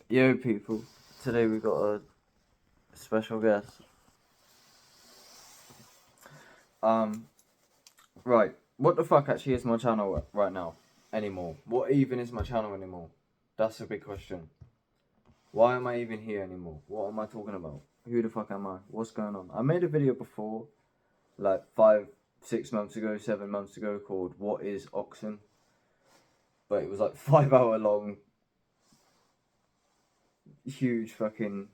Yo, people. Today we got a special guest. Um, right. What the fuck actually is my channel right now? Anymore? What even is my channel anymore? That's a big question. Why am I even here anymore? What am I talking about? Who the fuck am I? What's going on? I made a video before, like 5, 6 months ago, 7 months ago, called What is Oxen? But it was like 5 hour long, huge fucking.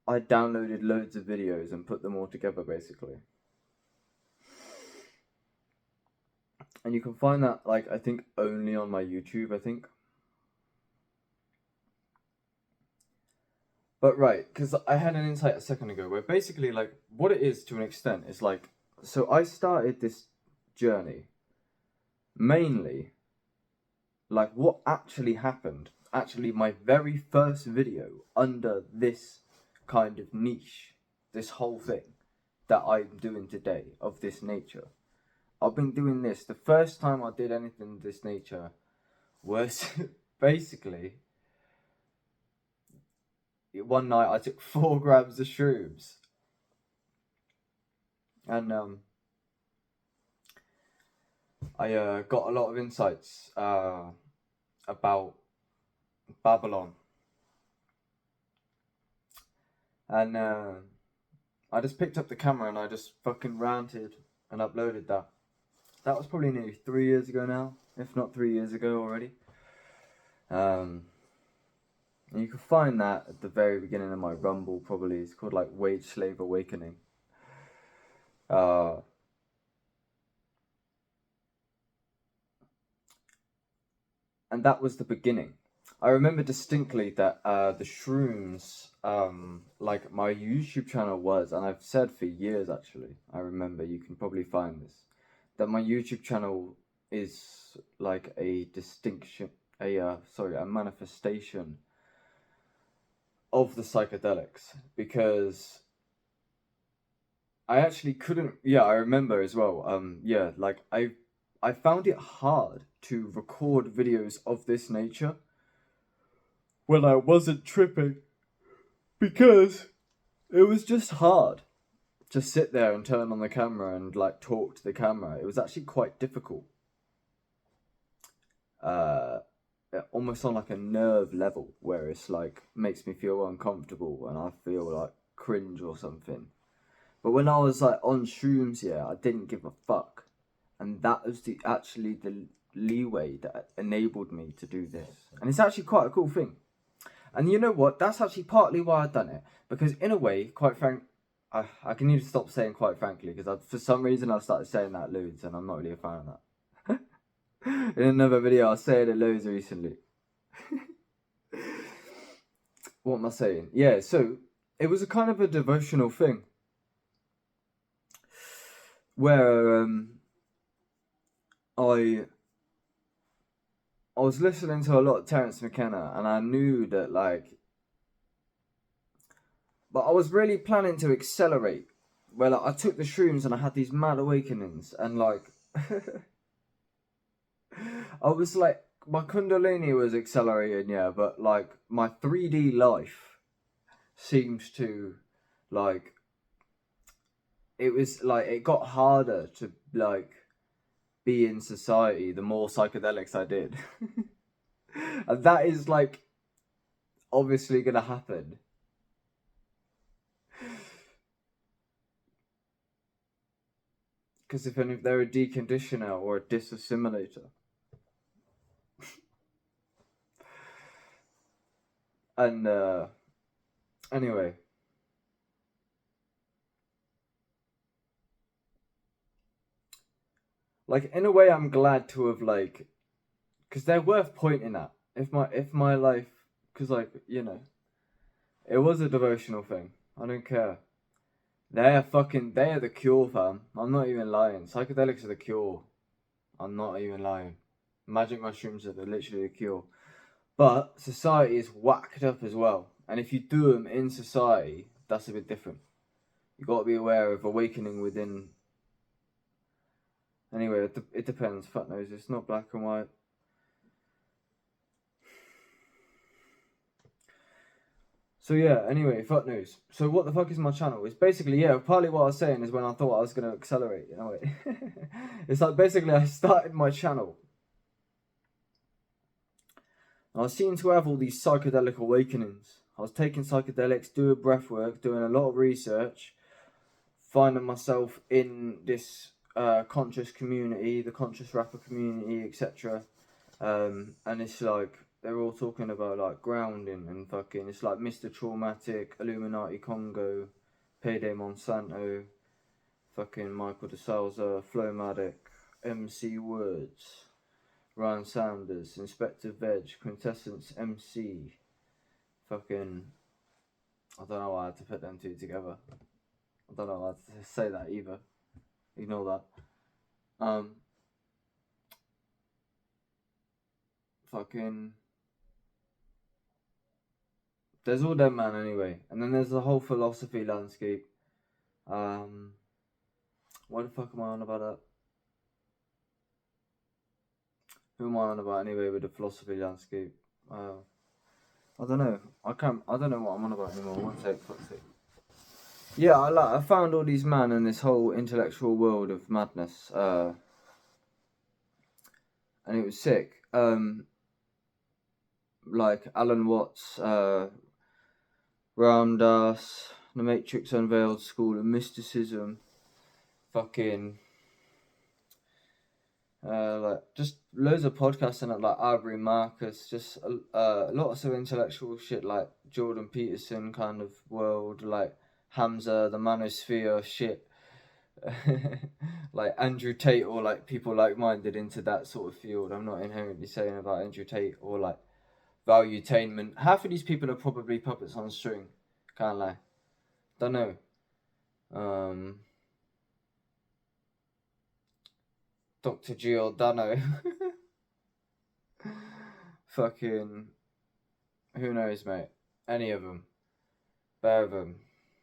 I downloaded loads of videos and put them all together basically. And you can find that, like, I think only on my YouTube, I think. But right, because I had an insight a second ago where basically, like, what it is to an extent is like, so I started this journey mainly, like, what actually happened, actually, my very first video under this kind of niche, this whole thing that I'm doing today of this nature. I've been doing this. The first time I did anything of this nature was basically one night I took 4 grams of shrooms, and I got a lot of insights about Babylon, and I just picked up the camera and I just fucking ranted and uploaded that. That was probably nearly 3 years ago now, if not 3 years ago already. And you can find that at the very beginning of my Rumble, probably. It's called like Wage Slave Awakening. And that was the beginning. I remember distinctly that the shrooms, like my YouTube channel was, and I've said for years actually, I remember, you can probably find this, that my YouTube channel is like a distinction, a manifestation of the psychedelics, because I actually couldn't, I remember as well, like I found it hard to record videos of this nature when I wasn't tripping, because it was just hard to sit there and turn on the camera and like talk to the camera. It was actually quite difficult. Uh, Almost on like a nerve level where it's like makes me feel uncomfortable and I feel like cringe or something. But when I was like on shrooms, I didn't give a fuck, and that was the leeway that enabled me to do this, and it's actually quite a cool thing. And you know what? That's actually partly why I've done it. Because in a way, quite frank, I can need to stop saying quite frankly, because for some reason I've started saying that loads, and I'm not really a fan of that. In another video, I was saying it loads recently. What am I saying? Yeah, so it was a kind of a devotional thing where I was listening to a lot of Terence McKenna, and I knew that but I was really planning to accelerate. Well, I took the shrooms and I had these mad awakenings, and like I was like, my Kundalini was accelerating, but like my 3D life seems to, like, it was like it got harder to like be in society the more psychedelics I did. And that is like obviously gonna happen. Because if they're a deconditioner or a disassimilator. And anyway, like in a way I'm glad to have like, because they're worth pointing at. If my life, because like, it was a devotional thing. I don't care. They are the cure, fam. I'm not even lying. Psychedelics are the cure. I'm not even lying. Magic mushrooms are literally the cure. But society is whacked up as well. And if you do them in society, that's a bit different. You got to be aware of awakening within. Anyway, it depends. Fuck knows. It's not black and white. So yeah, anyway, fuck news. So what the fuck is my channel? It's basically, yeah, partly what I was saying is when I thought I was going to accelerate, you know. It's like basically I started my channel. I seem to have all these psychedelic awakenings. I was taking psychedelics, doing breath work, doing a lot of research, finding myself in this conscious community, the conscious rapper community, etc. And it's like they're all talking about like grounding and fucking. It's like Mr. Traumatic, Illuminati Congo, Payday Monsanto, fucking Michael de Souza, Flowmatic, MC Words, Ryan Sanders, Inspector Veg, Quintessence MC, fucking. I don't know why I had to put them two together. I don't know how to say that either. Ignore that. Fucking. There's all them, man, anyway. And then there's the whole philosophy landscape. What the fuck am I on about that? Who am I on about anyway with the philosophy landscape? I don't know. I don't know what I'm on about anymore. One sec, fuck's sake. Yeah, I found all these men in this whole intellectual world of madness. And it was sick. Like Alan Watts, Ram Dass, The Matrix Unveiled, School of Mysticism, fucking like just loads of podcasts and like Aubrey Marcus, just lots of intellectual shit like Jordan Peterson kind of world, like Hamza, the Manosphere shit, like Andrew Tate or like people like-minded into that sort of field. I'm not inherently saying about Andrew Tate or like Valuetainment. Half of these people are probably puppets on string. Can't lie. Don't know. Dr. Giordano. Fucking. Who knows, mate? Any of them. Bare of them.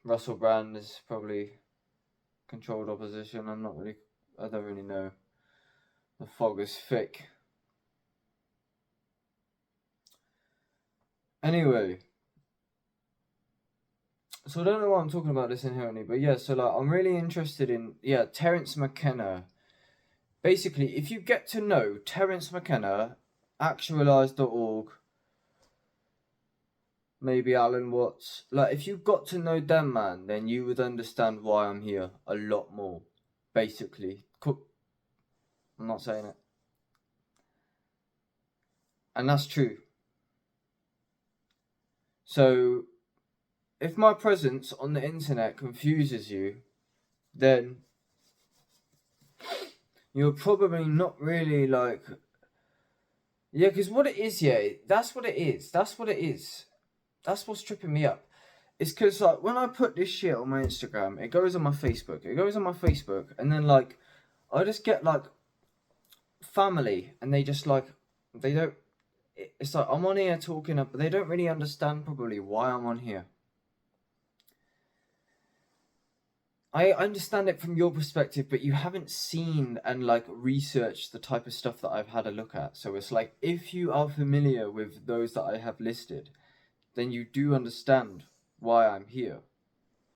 Russell Brand is probably controlled opposition. I don't really know. The fog is thick. Anyway. So I don't know why I'm talking about this inherently, but yeah, so like I'm really interested in Terence McKenna. Basically, if you get to know Terence McKenna, actualize.org, maybe Alan Watts, like if you got to know them, man, then you would understand why I'm here a lot more. Basically, I'm not saying it, and that's true. So, if my presence on the internet confuses you, then you're probably not really like. Yeah, because what it is, that's what it is. That's what it is. That's what's tripping me up. It's because like when I put this shit on my Instagram, it goes on my Facebook. And then like I just get like family, and they just like they don't. It's like I'm on here talking up, but they don't really understand probably why I'm on here. I understand it from your perspective, but you haven't seen and like researched the type of stuff that I've had a look at. So it's like if you are familiar with those that I have listed, then you do understand why I'm here.